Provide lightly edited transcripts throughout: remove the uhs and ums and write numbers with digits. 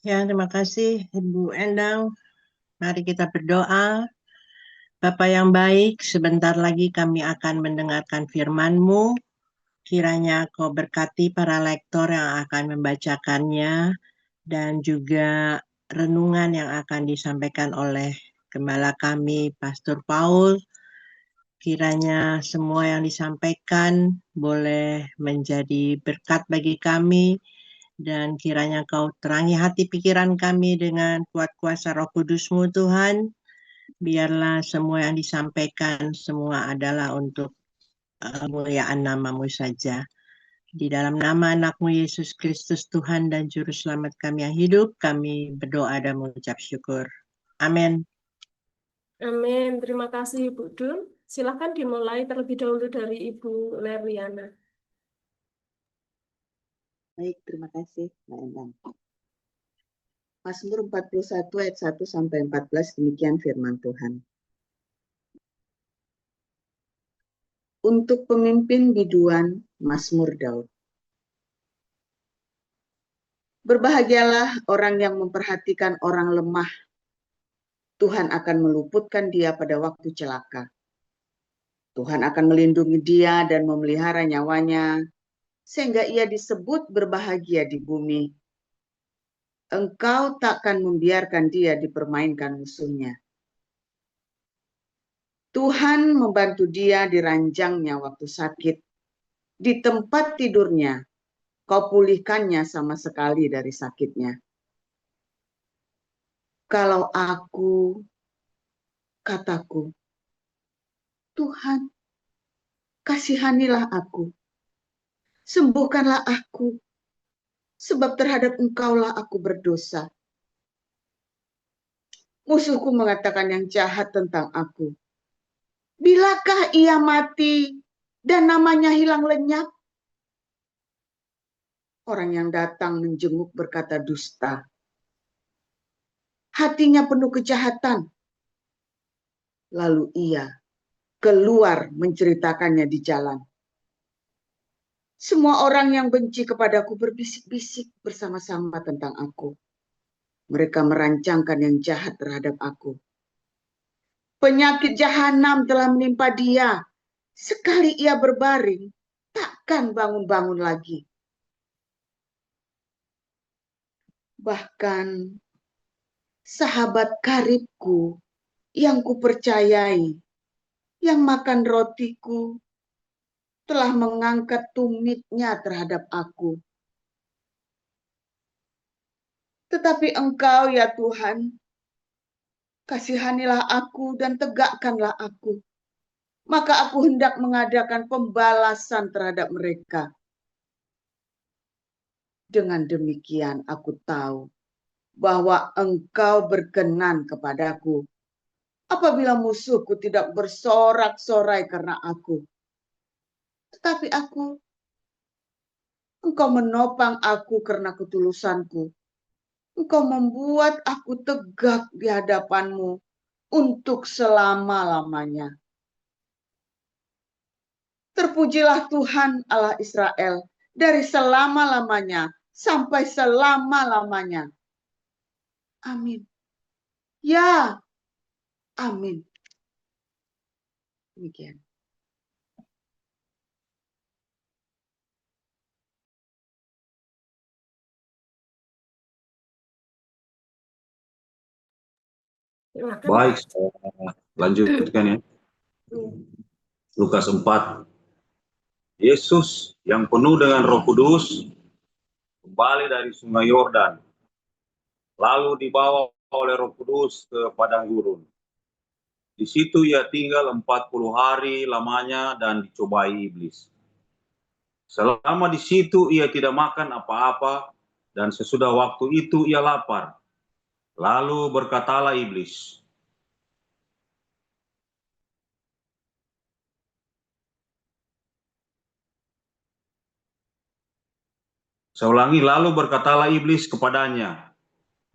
Ya, terima kasih Ibu Endang. Mari kita berdoa. Bapa yang baik, sebentar lagi kami akan mendengarkan firman-Mu. Kiranya Kau berkati para lektor yang akan membacakannya dan juga renungan yang akan disampaikan oleh Gembala kami, Pastor Paul. Kiranya semua yang disampaikan boleh menjadi berkat bagi kami dan kiranya Kau terangi hati pikiran kami dengan kuat kuasa Roh Kudus-Mu Tuhan. Biarlah semua yang disampaikan semua adalah untuk kemuliaan nama-Mu saja. Di dalam nama anak-Mu Yesus Kristus Tuhan dan Juru Selamat kami yang hidup, kami berdoa dan mengucap syukur. Amin. Amin. Terima kasih Ibu Dun. Silakan dimulai terlebih dahulu dari Ibu Leriana. Baik, terima kasih Mbak Endang. Mazmur 41 ayat 1 sampai 14 demikian firman Tuhan. Untuk pemimpin biduan Mazmur Daud. Berbahagialah orang yang memperhatikan orang lemah. Tuhan akan meluputkan dia pada waktu celaka. Tuhan akan melindungi dia dan memelihara nyawanya, sehingga ia disebut berbahagia di bumi. Engkau takkan membiarkan dia dipermainkan musuhnya. Tuhan membantu dia di ranjangnya waktu sakit. Di tempat tidurnya, Kau pulihkannya sama sekali dari sakitnya. Kalau aku, kataku, Tuhan, kasihanilah aku. Sembuhkanlah aku, sebab terhadap Engkaulah aku berdosa. Musuhku mengatakan yang jahat tentang aku. Bilakah ia mati dan namanya hilang lenyap? Orang yang datang menjenguk berkata dusta. Hatinya penuh kejahatan. Lalu ia keluar menceritakannya di jalan. Semua orang yang benci kepadaku berbisik-bisik bersama-sama tentang aku. Mereka merancangkan yang jahat terhadap aku. Penyakit jahanam telah menimpa dia. Sekali ia berbaring, takkan bangun-bangun lagi. Bahkan sahabat karibku yang kupercayai, yang makan rotiku, telah mengangkat tumitnya terhadap aku. Tetapi Engkau, ya Tuhan, kasihanilah aku dan tegakkanlah aku. Maka aku hendak mengadakan pembalasan terhadap mereka. Dengan demikian aku tahu bahwa Engkau berkenan kepadaku. Apabila musuhku tidak bersorak-sorai karena aku. Tetapi Engkau menopang aku karena ketulusanku. Engkau membuat aku tegak di hadapan-Mu untuk selama-lamanya. Terpujilah Tuhan Allah Israel dari selama-lamanya sampai selama-lamanya. Amin. Ya, amin. Demikian. Baik, saya lanjutkan ya. Lukas 4. Yesus yang penuh dengan Roh Kudus kembali dari Sungai Yordan, lalu dibawa oleh Roh Kudus ke padang gurun. Di situ ia tinggal 40 hari lamanya dan dicobai iblis. Selama di situ ia tidak makan apa-apa, dan sesudah waktu itu ia lapar. Lalu berkatalah iblis, saya ulangi, lalu berkatalah iblis kepadanya,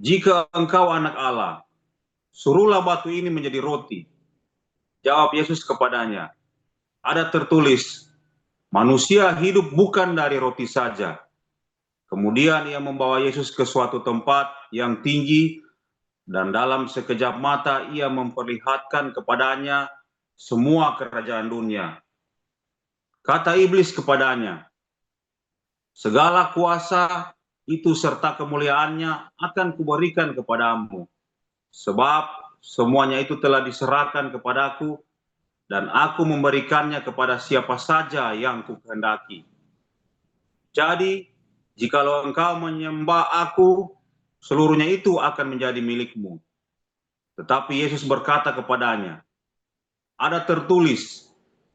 jika engkau anak Allah, suruhlah batu ini menjadi roti. Jawab Yesus kepadanya, ada tertulis, manusia hidup bukan dari roti saja, Kemudian ia membawa Yesus ke suatu tempat yang tinggi, dan dalam sekejap mata ia memperlihatkan kepadanya semua kerajaan dunia. Kata iblis kepadanya, segala kuasa itu serta kemuliaannya akan kuberikan kepadamu, sebab semuanya itu telah diserahkan kepadaku, dan aku memberikannya kepada siapa saja yang kukehendaki. Jadi, jikalau engkau menyembah aku, seluruhnya itu akan menjadi milikmu. Tetapi Yesus berkata kepadanya, ada tertulis,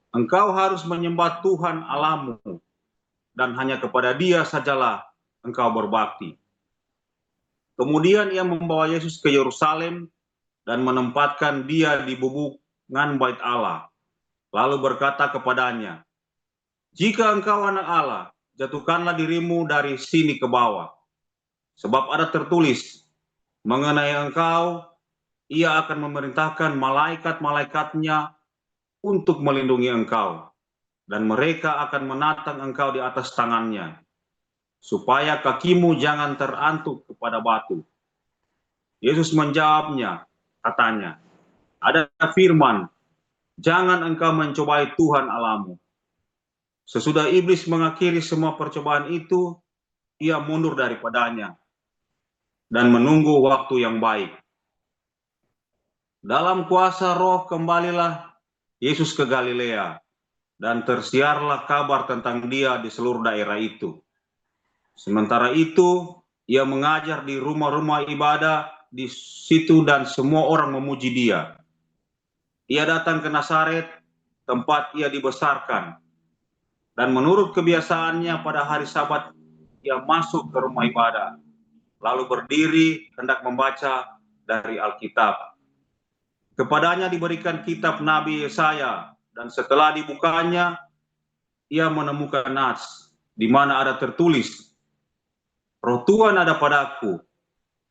engkau harus menyembah Tuhan Allahmu, dan hanya kepada Dia sajalah engkau berbakti. Kemudian ia membawa Yesus ke Yerusalem dan menempatkan dia di bubungan bait Allah. Lalu berkata kepadanya, jika engkau anak Allah, jatuhkanlah dirimu dari sini ke bawah. Sebab ada tertulis, mengenai engkau, ia akan memerintahkan malaikat-malaikatnya untuk melindungi engkau, dan mereka akan menatang engkau di atas tangannya, supaya kakimu jangan terantuk kepada batu. Yesus menjawabnya, katanya, ada firman, jangan engkau mencobai Tuhan Allahmu. Sesudah iblis mengakhiri semua percobaan itu, ia mundur daripadanya dan menunggu waktu yang baik. Dalam kuasa Roh kembalilah Yesus ke Galilea, dan tersiarlah kabar tentang dia di seluruh daerah itu. Sementara itu, ia mengajar di rumah-rumah ibadah di situ dan semua orang memuji dia. Ia datang ke Nazaret, tempat ia dibesarkan. Dan menurut kebiasaannya pada hari Sabat, ia masuk ke rumah ibadah, lalu berdiri hendak membaca dari Alkitab. Kepadanya diberikan kitab Nabi Yesaya, dan setelah dibukanya, ia menemukan nas, di mana ada tertulis, Roh Tuhan ada padaku,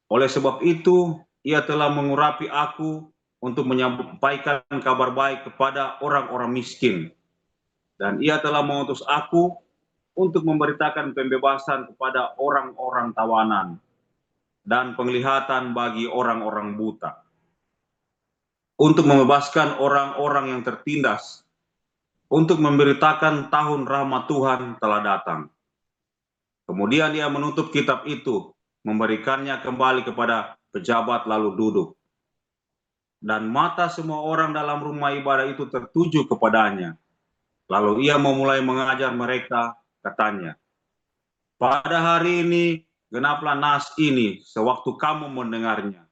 oleh sebab itu ia telah mengurapi aku untuk menyampaikan kabar baik kepada orang-orang miskin. Dan ia telah mengutus aku untuk memberitakan pembebasan kepada orang-orang tawanan dan penglihatan bagi orang-orang buta, untuk membebaskan orang-orang yang tertindas, untuk memberitakan tahun rahmat Tuhan telah datang. Kemudian ia menutup kitab itu, memberikannya kembali kepada pejabat lalu duduk. Dan mata semua orang dalam rumah ibadah itu tertuju kepadanya. Lalu ia memulai mengajar mereka, katanya, pada hari ini genaplah nas ini sewaktu kamu mendengarnya.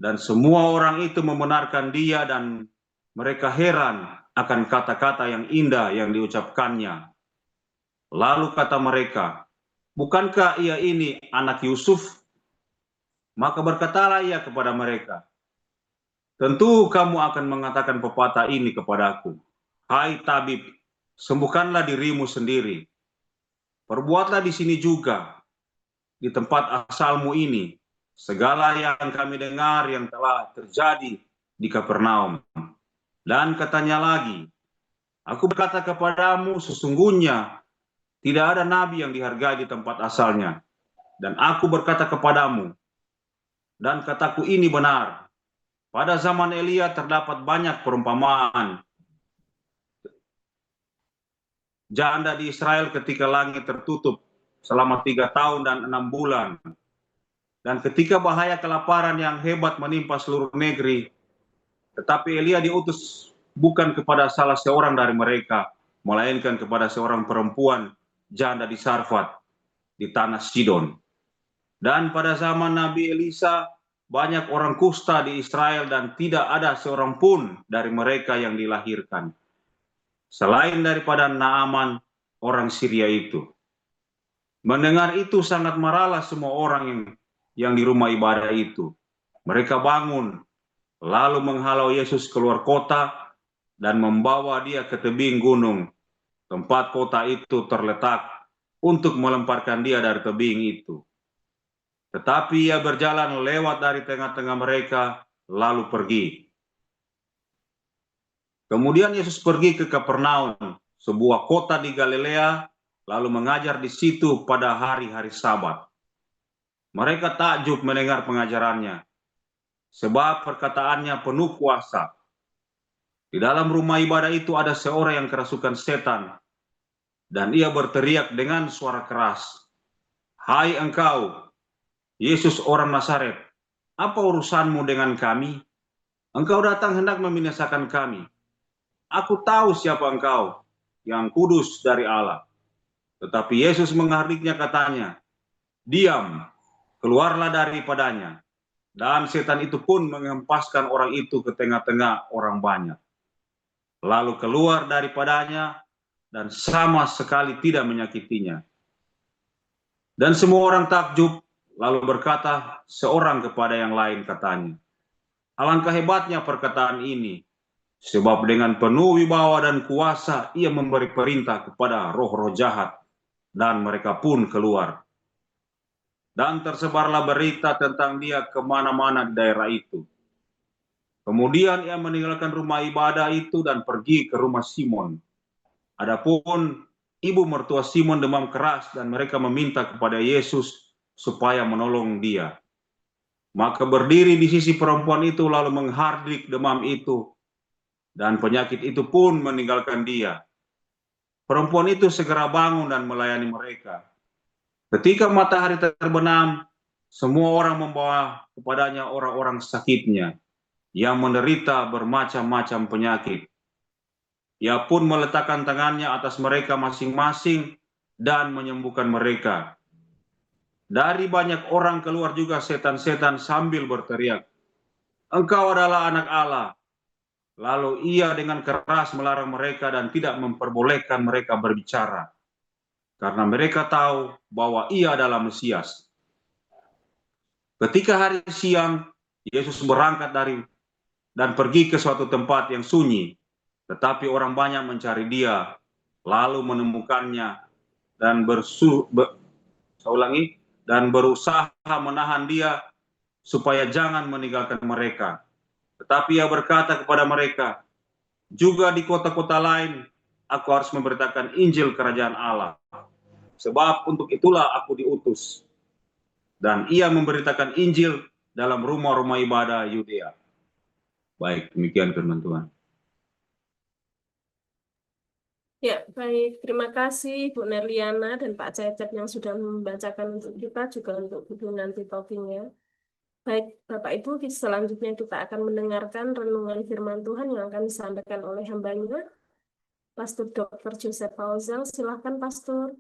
Dan semua orang itu membenarkan dia, dan mereka heran akan kata-kata yang indah yang diucapkannya. Lalu kata mereka, bukankah ia ini anak Yusuf? Maka berkatalah ia kepada mereka, tentu kamu akan mengatakan pepatah ini kepadaku, hai tabib, sembuhkanlah dirimu sendiri. Perbuatlah di sini juga, di tempat asalmu ini, segala yang kami dengar yang telah terjadi di Kapernaum. Dan katanya lagi, aku berkata kepadamu, sesungguhnya tidak ada nabi yang dihargai di tempat asalnya. Dan aku berkata kepadamu, dan kataku ini benar, pada zaman Elia terdapat banyak perumpamaan janda di Israel ketika langit tertutup selama 3 tahun dan 6 bulan. Dan ketika bahaya kelaparan yang hebat menimpa seluruh negeri, tetapi Elia diutus bukan kepada salah seorang dari mereka, melainkan kepada seorang perempuan janda di Sarfat, di tanah Sidon. Dan pada zaman Nabi Elisa, banyak orang kusta di Israel dan tidak ada seorang pun dari mereka yang dilahirkan, selain daripada Naaman orang Syria itu. Mendengar itu sangat marahlah semua orang yang di rumah ibadah itu. Mereka bangun, lalu menghalau Yesus keluar kota dan membawa dia ke tebing gunung, tempat kota itu terletak, untuk melemparkan dia dari tebing itu. Tetapi ia berjalan lewat dari tengah-tengah mereka, lalu pergi. Kemudian Yesus pergi ke Kapernaum, sebuah kota di Galilea, lalu mengajar di situ pada hari-hari Sabat. Mereka takjub mendengar pengajarannya, sebab perkataannya penuh kuasa. Di dalam rumah ibadah itu ada seorang yang kerasukan setan, dan ia berteriak dengan suara keras, "Hai engkau, Yesus orang Nazaret, apa urusanmu dengan kami? Engkau datang hendak membinasakan kami. Aku tahu siapa engkau, yang kudus dari Allah." Tetapi Yesus menghardiknya katanya, "Diam, keluarlah daripadanya." Dan setan itu pun menghempaskan orang itu ke tengah-tengah orang banyak. Lalu keluar daripadanya dan sama sekali tidak menyakitinya. Dan semua orang takjub, lalu berkata seorang kepada yang lain katanya, "Alangkah hebatnya perkataan ini, sebab dengan penuh wibawa dan kuasa ia memberi perintah kepada roh-roh jahat, dan mereka pun keluar." Dan tersebarlah berita tentang dia kemana-mana di daerah itu. Kemudian ia meninggalkan rumah ibadah itu dan pergi ke rumah Simon. Adapun ibu mertua Simon demam keras, dan mereka meminta kepada Yesus supaya menolong dia. Maka berdiri di sisi perempuan itu lalu menghardik demam itu, dan penyakit itu pun meninggalkan dia. Perempuan itu segera bangun dan melayani mereka. Ketika matahari terbenam, semua orang membawa kepadanya orang-orang sakitnya yang menderita bermacam-macam penyakit. Ia pun meletakkan tangannya atas mereka masing-masing dan menyembuhkan mereka. Dari banyak orang keluar juga setan-setan sambil berteriak, "Engkau adalah anak Allah." Lalu ia dengan keras melarang mereka dan tidak memperbolehkan mereka berbicara, karena mereka tahu bahwa ia adalah Mesias. Ketika hari siang, Yesus berangkat dan pergi ke suatu tempat yang sunyi, tetapi orang banyak mencari dia, lalu menemukannya dan berusaha menahan dia supaya jangan meninggalkan mereka. Tetapi ia berkata kepada mereka, "Juga di kota-kota lain aku harus memberitakan Injil Kerajaan Allah, sebab untuk itulah aku diutus." Dan ia memberitakan Injil dalam rumah-rumah ibadah Yudea. Baik, demikian firman Tuhan. Ya, baik. Terima kasih Bu Nerliana dan Pak Cecep yang sudah membacakan untuk kita, juga untuk Bu nanti talkingnya. Baik, Bapak Ibu, selanjutnya kita akan mendengarkan renungan firman Tuhan yang akan disampaikan oleh hambanya, Pastor Dr. Joseph Fauzel. Silakan, Pastor.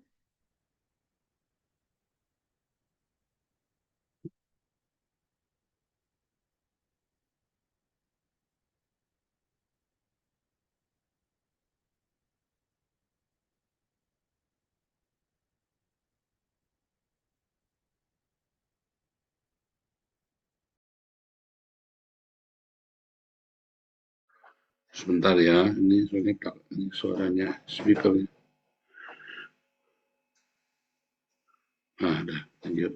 Sebentar ya, ini suaranya speaker. Ada, lanjut.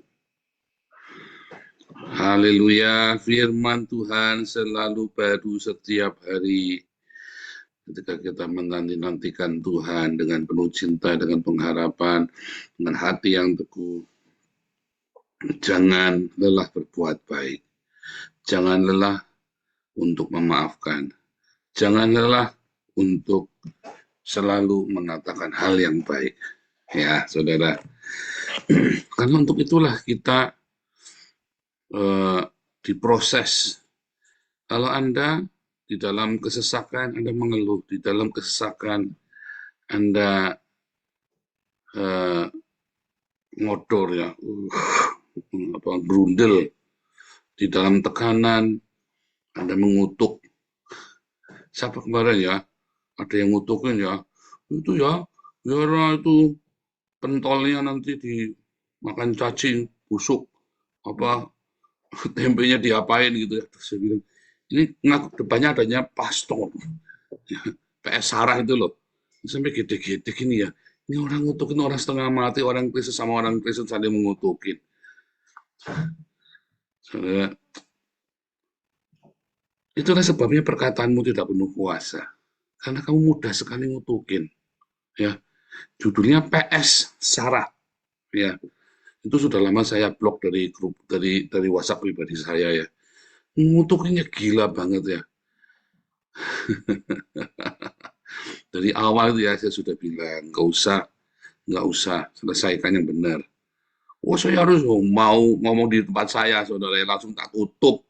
Haleluya, firman Tuhan selalu baru setiap hari. Ketika kita menanti-nantikan Tuhan dengan penuh cinta, dengan pengharapan, dengan hati yang teguh. Jangan lelah berbuat baik. Jangan lelah untuk memaafkan. Jangan lelah untuk selalu mengatakan hal yang baik. Ya, saudara. Karena untuk itulah kita diproses. Kalau Anda di dalam kesesakan, Anda mengeluh. Di dalam kesesakan, Anda ngodor ya, berundel. Di dalam tekanan, Anda mengutuk. Siapa kemarin ya, ada yang ngutukin ya, itu ya, biar itu pentolnya nanti dimakan cacing, busuk, apa tempenya diapain gitu ya. Terus saya bilang, ini ngaku depannya adanya pastor, PS Sarah itu loh, sampai gede-gede gini ya. Ini orang ngutukin orang setengah mati, orang Kristen sama orang Kristen saling mengutukin. Saudara, itulah sebabnya perkataanmu tidak penuh kuasa. Karena kamu mudah sekali ngutukin. Ya, Judulnya PS Sarah. Ya, itu sudah lama saya blok dari grup dari WhatsApp pribadi saya ya. Ngutukinnya gila banget ya. Dari awal ya saya sudah bilang nggak usah selesaikan yang benar. Oh saya harus mau ngomong di tempat saya, saudara, langsung tak tutup,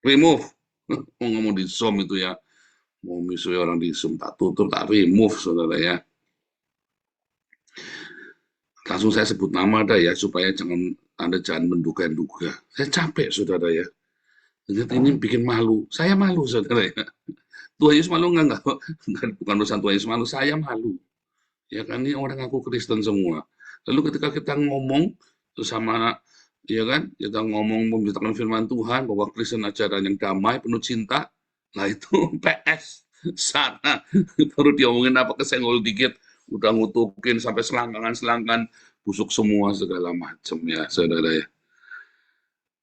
remove. Mau ngomong di Zoom itu ya, mau misalnya orang di Zoom tak tutup, tak remove, saudara ya. Langsung saya sebut nama ada ya, supaya Anda jangan menduga-duga. Saya capek, saudara ya. Ini bikin malu. Saya malu, saudara ya. Tuhan Yesus malu enggak? Bukan urusan Tuhan Yesus malu, saya malu. Ya kan, ini orang aku Kristen semua. Lalu ketika kita ngomong sama, ya kan, kita ngomong memberitakan firman Tuhan bahwa Kristen ajaran yang damai, penuh cinta, nah itu PS sana baru diomongin apa kesenggol dikit, udah ngutukin sampai selangkangan busuk semua segala macam ya, saudara ya.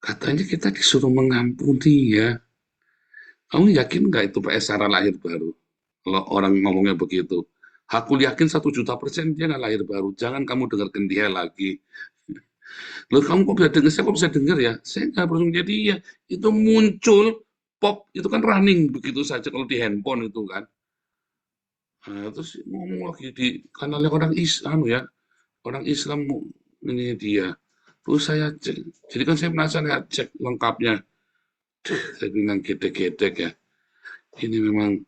Katanya kita disuruh mengampuni ya. Kamu yakin nggak itu PS Sarah lahir baru? Kalau orang ngomongnya begitu. Aku yakin 1.000.000% dia nggak lahir baru. Jangan kamu dengarkan dia lagi. Loh, kamu kok bisa dengar? Saya kok bisa dengar ya? Saya nggak perlu jadi ya. Itu muncul, pop, itu kan running begitu saja kalau di handphone itu kan. Nah, terus ngomong lagi di kanalnya orang Islam ya. Orang Islam ini dia. Terus saya cek. Jadi kan saya penasaran cek lengkapnya. Saya bilang gedek-gedek ya. Ini memang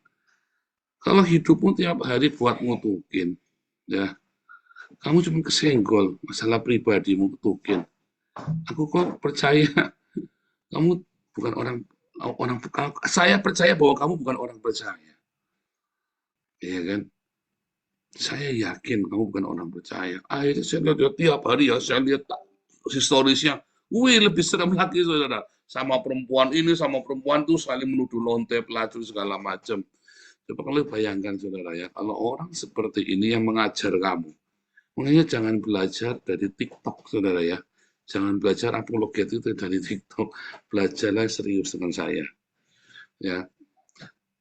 kalau hidupmu tiap hari buat ngutukin, ya, kamu cuma kesenggol masalah pribadimu ngutukin. Aku kok percaya kamu bukan orang saya percaya bahwa kamu bukan orang percaya. Iya kan? Saya yakin kamu bukan orang percaya. Akhirnya saya lihat tiap hari ya, saya lihat historisnya. Wih, lebih serem lagi, saudara. Sama perempuan ini, sama perempuan tuh saling menuduh lonte, pelacur, segala macam. Coba kalau bayangkan, saudara ya, kalau orang seperti ini yang mengajar kamu, makanya jangan belajar dari TikTok, saudara ya. Jangan belajar apologet itu dari TikTok. Belajarlah serius dengan saya. Ya,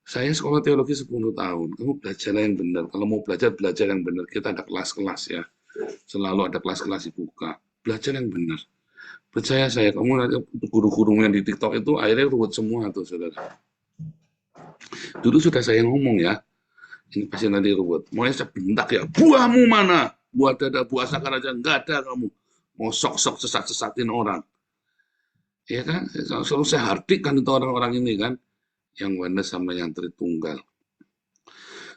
saya sekolah teologi 10 tahun. Kamu belajarlah yang benar. Kalau mau belajar, belajar yang benar. Kita ada kelas-kelas ya. Selalu ada kelas-kelas dibuka. Belajar yang benar. Percaya saya, kamu nanti guru-guru yang di TikTok itu akhirnya ruwet semua tuh, saudara. Dulu sudah saya ngomong ya, ini pasti nanti ruwet. Mau saya bentak ya, buahmu mana? Buah dada, buah sakar aja, enggak ada kamu. Mau sok-sok sesat-sesatin orang. Ya kan, selalu saya hardikan itu orang-orang ini kan, yang Oneness sama yang Tritunggal.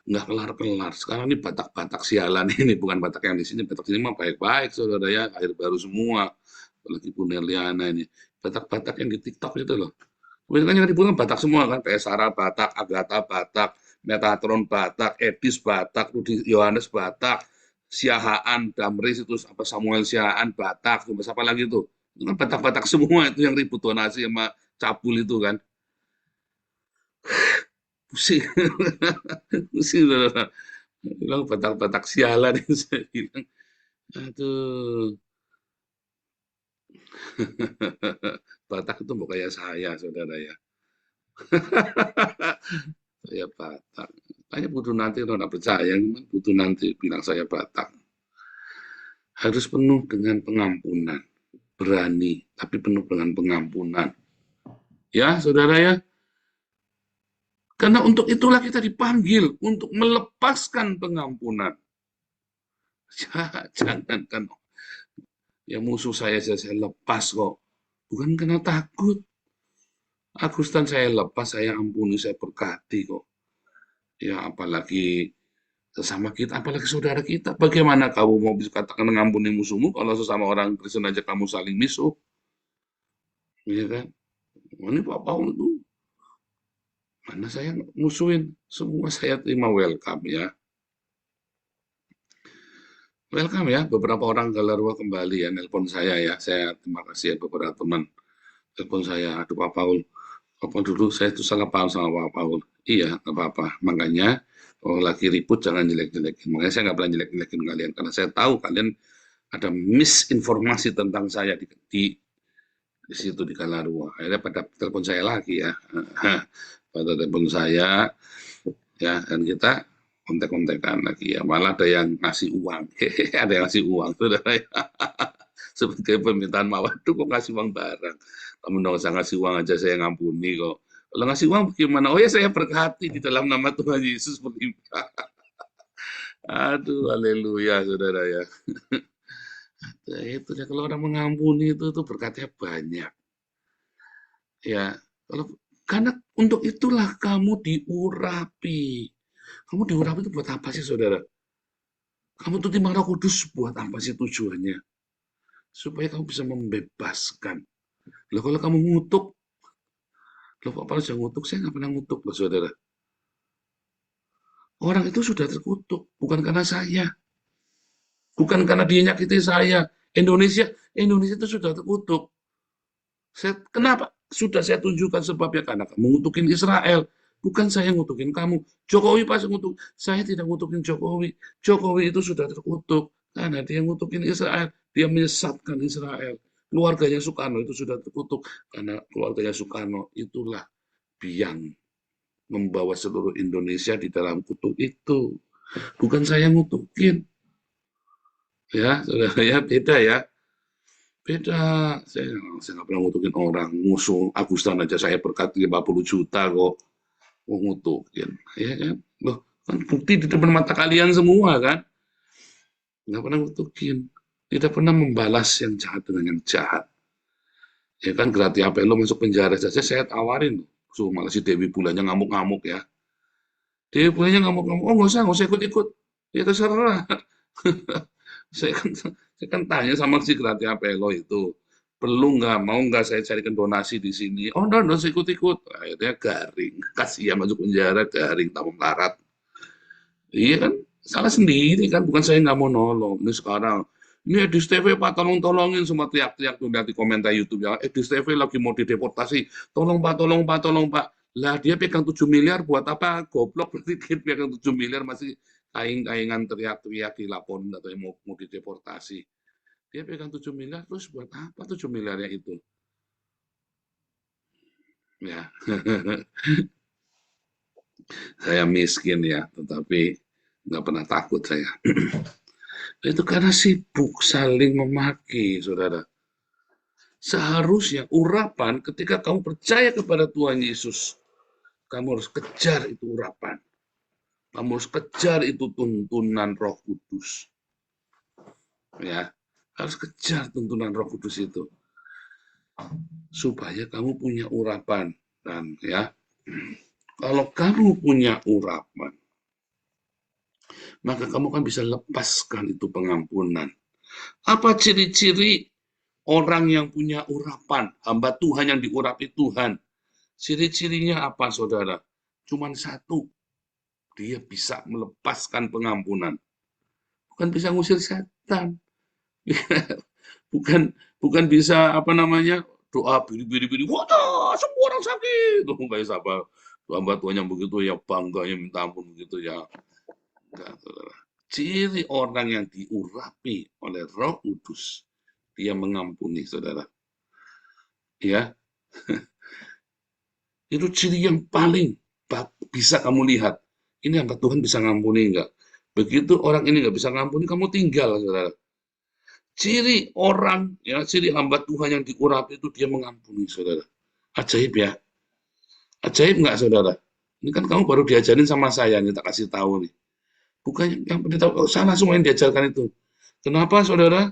Nggak kelar-kelar. Sekarang ini Batak-Batak sialan ini, bukan Batak yang di sini. Batak sini mah baik-baik, saudara ya, akhir baru semua. Apalagi Bu Nerliana ini. Batak-Batak yang di TikTok itu loh. Kebanyakan yang ribut kan Batak semua kan, PS Sarah Batak, Agatha Batak, Metatron Batak, Edis Batak, Rudi Yohanes Batak, Siahaan, Damris itu apa Samuel Siahaan Batak, terus apa lagi itu kan Batak-Batak semua itu yang ribut donasi sama cabul itu kan. Pusing, pusing saudara. Bilang Batak-Batak sialan itu saya bilang, aduh. Batak itu bukan kayak saya, saudara ya. Saya Batak. Hanya butuh nanti kalau nggak percaya, butuh nanti bilang saya Batak. Harus penuh dengan pengampunan. Berani, tapi penuh dengan pengampunan. Ya, saudara ya. Karena untuk itulah kita dipanggil, untuk melepaskan pengampunan. Jangan kan. Ya musuh saya lepas kok. Bukan karena takut. Agustan saya lepas, saya ampuni, saya berkati kok. Ya apalagi sesama kita, apalagi saudara kita. Bagaimana kamu mau bisa katakan mengampuni musuhmu kalau sesama orang Kristen aja kamu saling misuh? Iya kan? Ini Pak Paul itu, mana saya musuhin, semua saya terima welcome ya. Welcome ya, beberapa orang Galarua kembali ya, nelpon saya ya. Saya terima kasih ya beberapa teman nelpon saya, aduh Pak Paul. Apa dulu saya itu salah paham sama Pak Paul. Iya, nggak apa-apa. Makanya kalau lagi ribut jangan jelek-jelekin. Makanya saya nggak pernah jelek-jelekin kalian karena saya tahu kalian ada misinformasi tentang saya di situ di Galarua. Akhirnya pada telepon saya lagi ya. Pada telepon saya ya, dan kita kontek-kontekan lagi ya. Malah ada yang ngasih uang. Ada yang ngasih uang, saudara ya. Sebagai permintaan maaf, waduh kok ngasih uang barang. Kamu nggak usah ngasih uang aja, saya ngampuni kok. Kalau ngasih uang bagaimana? Oh ya, saya berkati di dalam nama Tuhan Yesus berlimpah. Aduh, haleluya, saudara ya. Nah, itu ya, kalau orang mengampuni itu berkatnya banyak. Ya, karena untuk itulah kamu diurapi. Kamu diurapi itu buat apa sih, saudara? Kamu tuh timbang Roh Kudus buat apa sih tujuannya? Supaya kamu bisa membebaskan. Loh, kalau kamu ngutuk, loh Pak Paulus yang ngutuk, saya nggak pernah ngutuk loh, saudara. Orang itu sudah terkutuk, bukan karena saya. Bukan karena dia nyakiti saya. Indonesia itu sudah terkutuk. Kenapa? Sudah saya tunjukkan sebabnya, karena kamu ngutukin Israel. Bukan saya ngutukin kamu. Jokowi pasti ngutuk. Saya tidak ngutukin Jokowi. Jokowi itu sudah terkutuk. Karena dia ngutukin Israel. Dia menyesatkan Israel. Keluarganya Soekarno itu sudah terkutuk. Karena keluarganya Soekarno itulah biang membawa seluruh Indonesia di dalam kutuk itu. Bukan saya ngutukin. Ya, saudara ya, beda ya. Beda. Saya nggak pernah ngutukin orang. Musuh Agustan aja saya berkat 50 juta kok. Mau ngutukin. Ya kan? Loh, kan bukti di depan mata kalian semua kan. Nggak pernah ngutukin. Tidak pernah membalas yang jahat dengan yang jahat. Ya kan, Grati Apelo masuk penjara saja saya tawarin. So, malah si Dewi Bulannya ngamuk-ngamuk ya. Dewi Bulannya ngamuk-ngamuk. Oh, nggak usah ikut-ikut. Ya terserah. saya kan tanya sama si Grati Apelo itu. Perlu nggak, mau nggak saya carikan donasi di sini? Oh, enggak usah ikut-ikut. Akhirnya garing. Kasihan masuk penjara, garing, tambah melarat. Iya kan, salah sendiri kan, bukan saya nggak mau nolong. Ini sekarang, ini Edis TV Pak, tolongin, semua teriak-teriak tuh lihat di komentar YouTube ya. Edis TV lagi mau dideportasi, tolong Pak. Lah dia pegang 7 miliar buat apa? Goblok, berarti dia pegang 7 miliar masih kain-kaingan teriak-teriak di laporan atau mau dideportasi. Dia pegang 7 miliar terus buat apa 7 miliarnya itu? Ya, saya miskin ya, tetapi nggak pernah takut saya. Itu karena sibuk saling memaki, saudara. Seharusnya urapan ketika kamu percaya kepada Tuhan Yesus, kamu harus kejar itu urapan. Kamu harus kejar itu tuntunan Roh Kudus. Ya, harus kejar tuntunan Roh Kudus itu. Supaya kamu punya urapan. Dan ya, kalau kamu punya urapan, maka kamu kan bisa lepaskan itu pengampunan. Apa ciri-ciri orang yang punya urapan, hamba Tuhan yang diurapi Tuhan? Ciri-cirinya apa, saudara? Cuman satu, dia bisa melepaskan pengampunan. Bukan bisa ngusir setan. bukan bisa doa biri-biri, wah semua orang sakit. Tuh kayak siapa? Hamba Tuhan yang begitu ya bangganya minta ampun begitu ya. Enggak, saudara. Ciri orang yang diurapi oleh Roh Kudus, dia mengampuni, saudara. Ya, itu ciri yang paling bisa kamu lihat. Ini hamba Tuhan bisa ngampuni enggak? Begitu orang ini enggak bisa ngampuni, kamu tinggal, saudara. Ciri orang, ya, ciri hamba Tuhan yang diurapi itu dia mengampuni, saudara. Ajaib ya. Ajaib enggak, saudara? Ini kan kamu baru diajarin sama saya, nih, tak kasih tahu nih. Bukan yang tahu, salah semua yang diajarkan itu. Kenapa, saudara?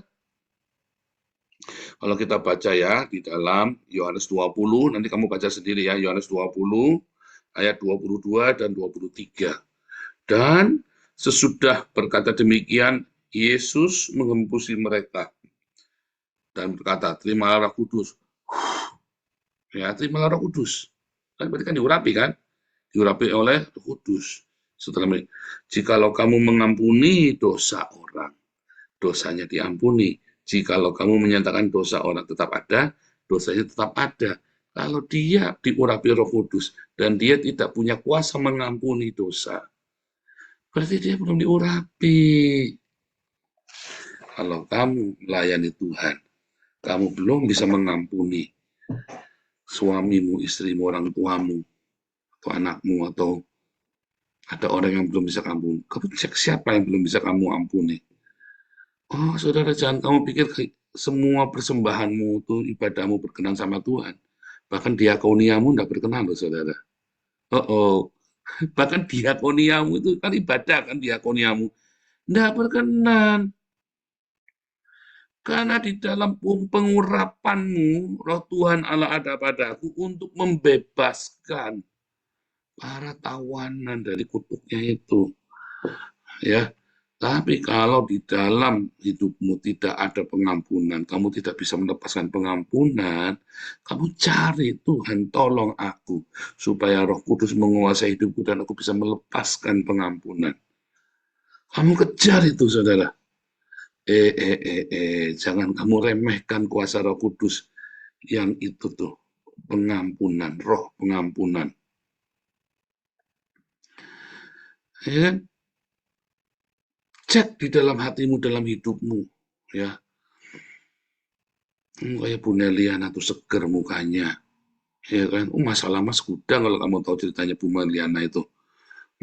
Kalau kita baca ya di dalam Yohanes 20, nanti kamu baca sendiri ya, Yohanes 20 ayat 22 dan 23. Dan sesudah berkata demikian, Yesus menghembusi mereka dan berkata, terimalah Roh Kudus. Ya, terimalah Roh Kudus. Kan berarti kan diurapi kan? Diurapi oleh Roh Kudus. Setelah jikalau kamu mengampuni dosa orang, dosanya diampuni. Jikalau kamu menyatakan dosa orang tetap ada, dosanya tetap ada. Kalau dia diurapi Roh Kudus dan dia tidak punya kuasa mengampuni dosa, berarti dia belum diurapi. Kalau kamu melayani Tuhan, kamu belum bisa mengampuni suamimu, istrimu, orang tuamu, atau anakmu, atau Ada orang yang belum bisa kamu. Kamu cek siapa yang belum bisa kamu ampuni. Oh, saudara, jangan kamu pikir semua persembahanmu itu ibadahmu berkenan sama Tuhan. Bahkan diakoniamu tidak berkenan loh, saudara. Oh. Bahkan diakoniamu itu kan ibadah kan diakoniamu. Tidak berkenan. Karena di dalam pengurapanmu, roh Tuhan Allah ada padaku untuk membebaskan para tawanan dari kutuknya itu. Ya, tapi kalau di dalam hidupmu tidak ada pengampunan, kamu tidak bisa melepaskan pengampunan, kamu cari Tuhan, tolong aku, supaya Roh Kudus menguasai hidupku dan aku bisa melepaskan pengampunan. Kamu kejar itu, saudara. Jangan kamu remehkan kuasa Roh Kudus yang itu tuh, pengampunan, roh pengampunan. Ya kan? Cek di dalam hatimu, dalam hidupmu, ya. Kayak Bu Neliana tuh seger mukanya, ya kan? Masalah Mas Gudang, kalau kamu tahu ceritanya Bu Neliana itu,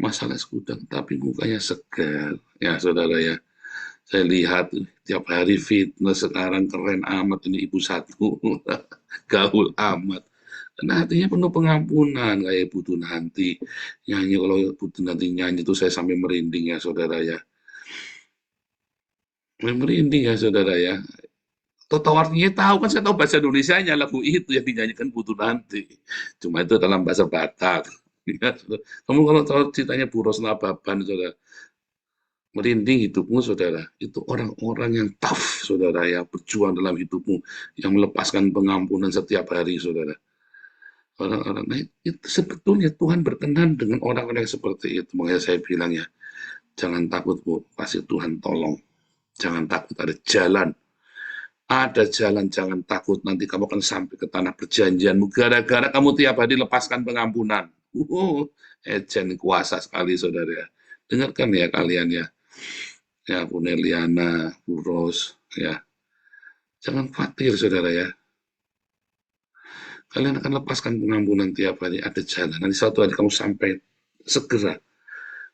masalah Gudang, tapi mukanya segar, ya saudara ya. Saya lihat tiap hari fitness sekarang keren amat ini ibu satu, gaul amat. Karena hatinya penuh pengampunan kayak Ibu Tunanti nyanyi. Kalau Ibu Tunanti nyanyi itu saya sampai merinding ya saudara ya. Merinding ya saudara ya. Tahu artinya tahu kan, saya tahu bahasa Indonesianya lagu itu yang dinyanyikan Bu Tunanti. Cuma itu dalam bahasa Batak. Ya, kamu kalau tahu ceritanya Bu Rosna Baban saudara. Merinding hidupmu, saudara. Itu orang-orang yang tough, saudara, ya, berjuang dalam hidupmu, yang melepaskan pengampunan setiap hari, saudara. Orang-orang, nah, itu sebetulnya Tuhan berkenan dengan orang-orang yang seperti itu. Makanya saya bilang ya, jangan takut, Bu, pasti Tuhan tolong. Jangan takut, ada jalan. Ada jalan, jangan takut. Nanti kamu akan sampai ke tanah perjanjianmu. Gara-gara kamu tiap hari lepaskan pengampunan. Ejen kuasa sekali, saudara, ya. Dengarkan ya kalian ya. Ya, Bu Neliana, Bu Ros, ya. Jangan khawatir, saudara ya. Kalian akan lepaskan pengampunan tiap hari, ada jalan. Nanti suatu hari kamu sampai segera.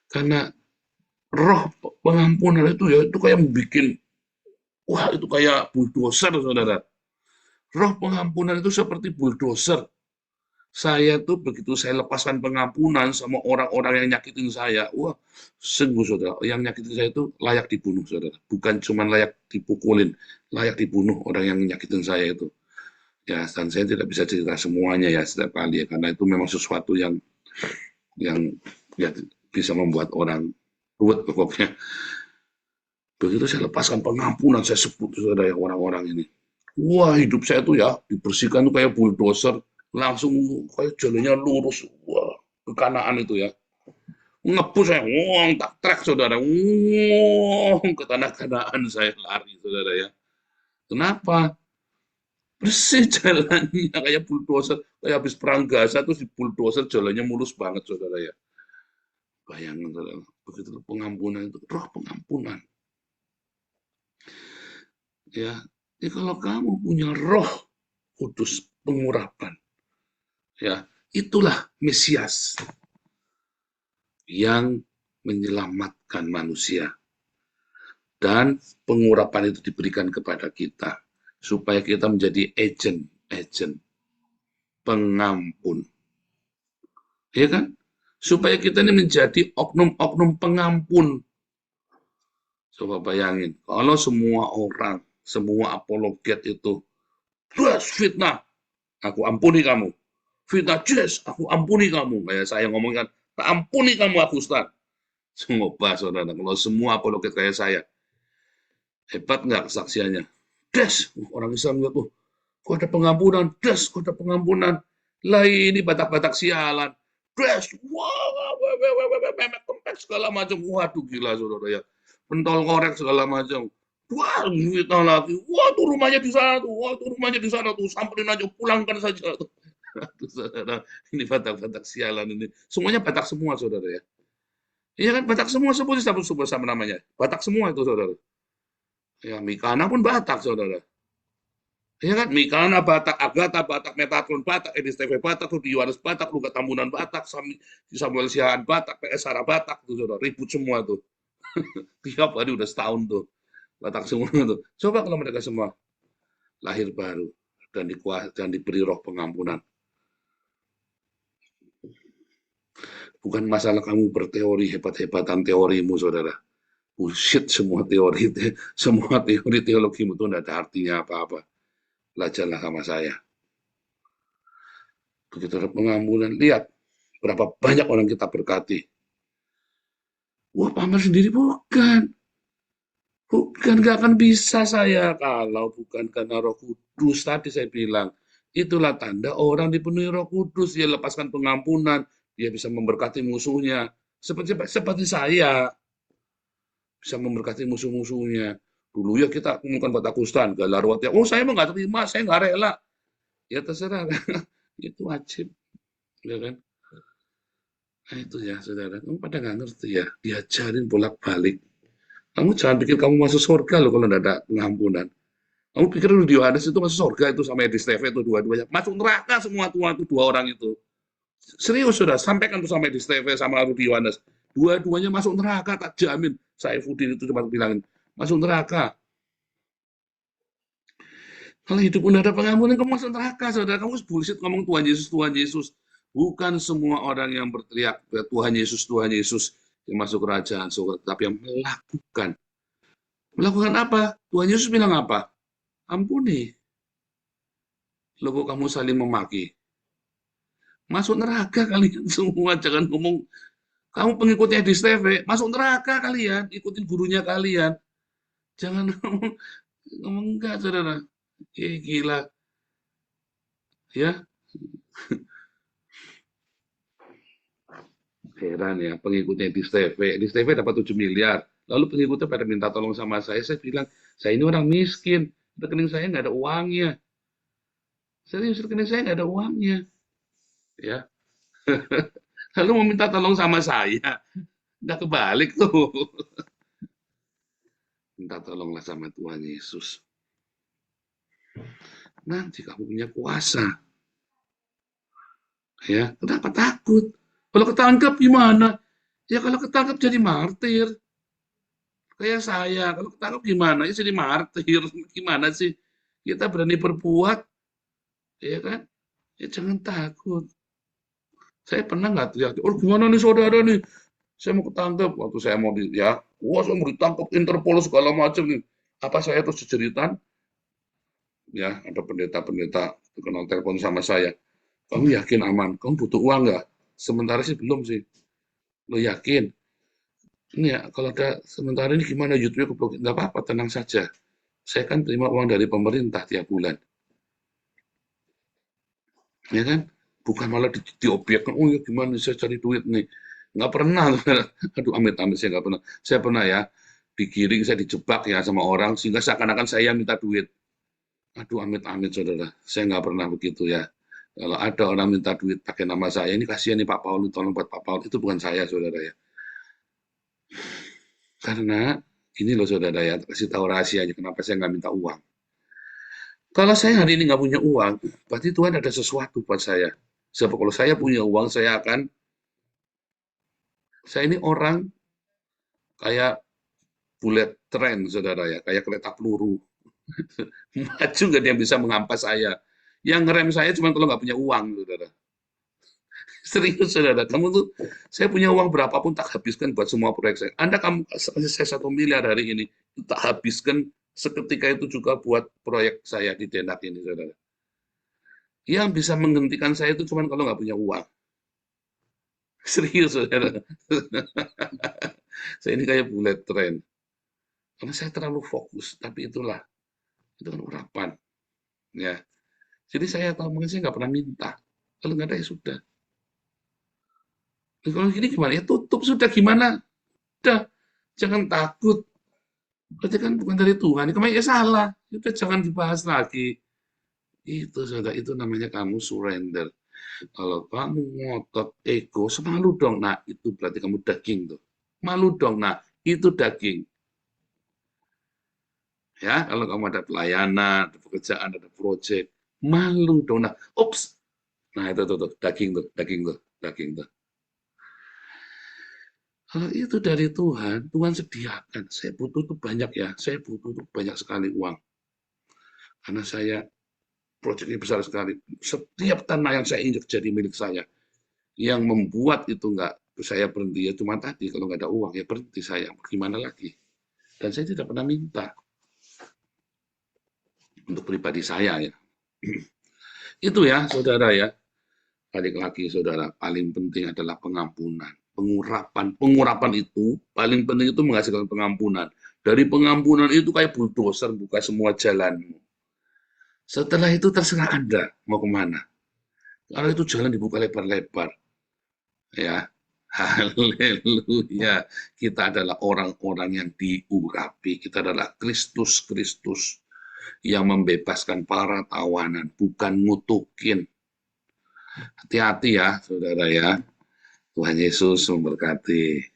Karena roh pengampunan itu ya, itu kayak membuat, wah itu kayak bulldozer, saudara. Roh pengampunan itu seperti bulldozer. Saya tuh begitu saya lepaskan pengampunan sama orang-orang yang nyakitin saya, wah sungguh saudara, yang nyakitin saya itu layak dibunuh saudara, bukan cuma layak dipukulin, layak dibunuh orang yang nyakitin saya itu. Ya, dan saya tidak bisa cerita semuanya ya setiap kali ya, karena itu memang sesuatu yang ya, bisa membuat orang ruwet pokoknya. Begitu saya lepaskan pengampunan, saya sebut saudara ya orang-orang ini. Wah hidup saya tuh ya dibersihkan tuh kayak bulldozer, langsung kayak jalannya lurus, wah kekanaan itu ya, ngebus saya, tak trek saudara, ke tanah kanaan saya lari saudara ya. Kenapa? Bersih jalannya kayak bulldozer, kayak habis perang Gaza tuh di bulldozer jalannya mulus banget saudara ya. Bayangin saudara, begitu pengampunan itu, roh pengampunan. Ya, jadi kalau kamu punya roh kudus pengurapan, ya itulah Mesias yang menyelamatkan manusia, dan pengurapan itu diberikan kepada kita supaya kita menjadi agen pengampun, ya kan? Supaya kita ini menjadi oknum-oknum pengampun. Coba bayangin kalau semua orang, semua apologet itu fitnah, aku ampuni kamu. Fitnah, aku ampuni kamu. Kayak saya ngomongkan, tak ampuni kamu aku, Ustaz. Coba saudara, kalau semua apologet kayak saya, hebat nggak kesaksiannya? Orang Islam lihat tuh, kok ada pengampunan? Kok ada pengampunan? Lah ini batak-batak sialan. Memek kempes segala macam. Waduh gila saudara ya. Pentol korek segala macam. Wah, fitnah lagi. Wah, tuh rumahnya di sana tuh. Wah, tuh rumahnya di sana tuh. Samperin aja, pulangkan saja. Aduh, saudara, ini batak-batak sialan ini. Semuanya batak semua, saudara ya. Iya kan, batak semua sebut sama namanya. Batak semua itu, saudara. Ya, Mikana pun Batak, saudara. Ya kan, Mikana Batak, Agatha Batak, Metatron Batak, Edis TV Batak, Rudi Yohanes Batak, Luka Tambunan Batak, Samuel Sihaan Batak, PS Sarah Batak, tuh saudara, ribut semua tuh. Tiap hari udah setahun tuh, Batak semua tuh. Coba kalau mereka semua lahir baru dan diberi roh pengampunan. Bukan masalah kamu berteori hebat-hebatan teorimu, saudara. Bullshit semua teori teologimu itu tidak ada artinya apa-apa. Belajarlah sama saya. Begitu ada pengampunan, lihat berapa banyak orang kita berkati. Wah, pamer sendiri bukan. Bukan, gak akan bisa saya kalau bukan karena Roh Kudus. Tadi saya bilang, itulah tanda orang dipenuhi Roh Kudus. Dia lepaskan pengampunan, dia bisa memberkati musuhnya. Seperti saya bisa memberkati musuh-musuhnya. Dulu ya kita bukan Batakustan, Galarwat ya. Oh, saya mah nggak terima, saya nggak rela. Ya terserah, itu wajib, ya kan? Nah, itu ya, saudara. Kamu pada nggak ngerti ya, diajarin bolak-balik. Kamu jangan pikir kamu masuk surga loh kalau nggak ada pengampunan. Kamu pikir Rudi Yohanes itu masuk surga itu sama Edis TV itu dua-duanya. Masuk neraka semua tua itu dua orang itu. Serius sudah, sampaikan tuh sama Edis TV sama Rudi Yohanes. Dua-duanya masuk neraka, tak jamin. Saifuddin itu cuma bilangin, masuk neraka. Kalau hidup pun ada pengampunan, kamu masuk neraka, saudara. Kamu bullshit ngomong Tuhan Yesus, Tuhan Yesus. Bukan semua orang yang berteriak Tuhan Yesus yang masuk kerajaan surga, tapi yang melakukan. Melakukan apa? Tuhan Yesus bilang apa? Ampuni. Loh kok kamu saling memaki? Masuk neraka kalian semua, jangan ngomong. Kamu pengikutnya di TV, masuk neraka kalian, ikutin gurunya kalian. Jangan ngomong enggak, saudara. Gila. Ya. Heran ya, pengikutnya di TV dapat 7 miliar. Lalu pengikutnya pada minta tolong sama saya bilang, saya ini orang miskin, rekening saya nggak ada uangnya. Serius, rekening saya nggak ada uangnya. Ya. Lalu mau minta tolong sama saya, nggak kebalik tuh. Minta tolonglah sama Tuhan Yesus. Nanti kamu punya kuasa. Ya, kenapa takut? Kalau ketangkap gimana? Ya kalau ketangkap jadi martir. Kayak saya, kalau ketangkap gimana? Ya jadi martir. Gimana sih? Kita berani berbuat, ya kan? Ya jangan takut. Saya pernah nggak teriak, oh gimana nih saudara nih? Saya mau ketangkep. Waktu saya mau saya mau ditangkap Interpol segala macam nih. Apa saya terus jeritan? Ya, ada pendeta-pendeta terkenal telepon sama saya. Kamu yakin aman? Kamu butuh uang nggak? Sementara sih belum sih. Lo yakin? Ini ya, kalau ada sementara ini gimana YouTube-nya keblokir? Nggak apa-apa, tenang saja. Saya kan terima uang dari pemerintah tiap bulan. Ya kan? Bukan malah diobyekkan, oh ya gimana saya cari duit nih. Nggak pernah. Aduh, amit-amit saya nggak pernah. Saya pernah ya, digiring, saya dijebak ya sama orang, sehingga seakan-akan saya minta duit. Aduh, amit-amit saudara. Saya nggak pernah begitu ya. Kalau ada orang minta duit pakai nama saya, ini kasihan nih Pak Paul, tolong buat Pak Paul. Itu bukan saya, saudara ya. Karena, ini loh saudara ya, kasih tahu rahasianya, kenapa saya nggak minta uang. Kalau saya hari ini nggak punya uang, berarti Tuhan ada sesuatu buat saya. Sebab kalau saya punya uang, saya ini orang kayak bullet train, saudara ya, kayak kereta peluru. Maju nggak dia bisa menghampas saya. Yang ngerem saya cuma kalau nggak punya uang, saudara. Serius, saudara. Kamu tuh, saya punya uang berapapun tak habiskan buat semua proyek saya. Kamu kasih saya 1 miliar hari ini, tak habiskan seketika itu juga buat proyek saya di Dendak ini, saudara. Yang bisa menghentikan saya itu cuma kalau nggak punya uang. Serius, saudara. Saya ini kayak bullet train. Karena saya terlalu fokus, tapi itulah. Itu kan urapan. Ya. Jadi saya tahu mungkin saya nggak pernah minta. Kalau nggak ada ya sudah. Kalau gini gimana? Ya tutup sudah gimana? Udah, jangan takut. Berarti kan bukan dari Tuhan. Kemarin ya salah. Udah jangan dibahas lagi. Itu saudara, itu namanya kamu surrender. Kalau kamu ngotot ego, semalu dong. Nah, itu berarti kamu daging tuh. Malu dong. Nah, itu daging. Ya, kalau kamu ada pelayanan, ada pekerjaan, ada proyek, malu dong. Nah, ups. Nah, itu tuh, daging tuh. Kalau itu dari Tuhan, Tuhan sediakan. Saya butuh tuh banyak ya, saya butuh tuh banyak sekali uang. Karena saya proyeknya besar sekali. Setiap tanah yang saya injak jadi milik saya. Yang membuat itu enggak saya berhenti ya cuma tadi, kalau nggak ada uang ya berhenti saya. Gimana lagi? Dan saya tidak pernah minta. Untuk pribadi saya ya. Itu ya, saudara ya. Balik lagi, saudara. Paling penting adalah pengampunan. Pengurapan itu, paling penting itu menghasilkan pengampunan. Dari pengampunan itu kayak bulldozer, buka semua jalanmu. Setelah itu terserah Anda mau kemana. Kalau itu jalan dibuka lebar-lebar. Ya, haleluya. Kita adalah orang-orang yang diurapi. Kita adalah Kristus yang membebaskan para tawanan, bukan ngutukin. Hati-hati ya, saudara ya. Tuhan Yesus memberkati.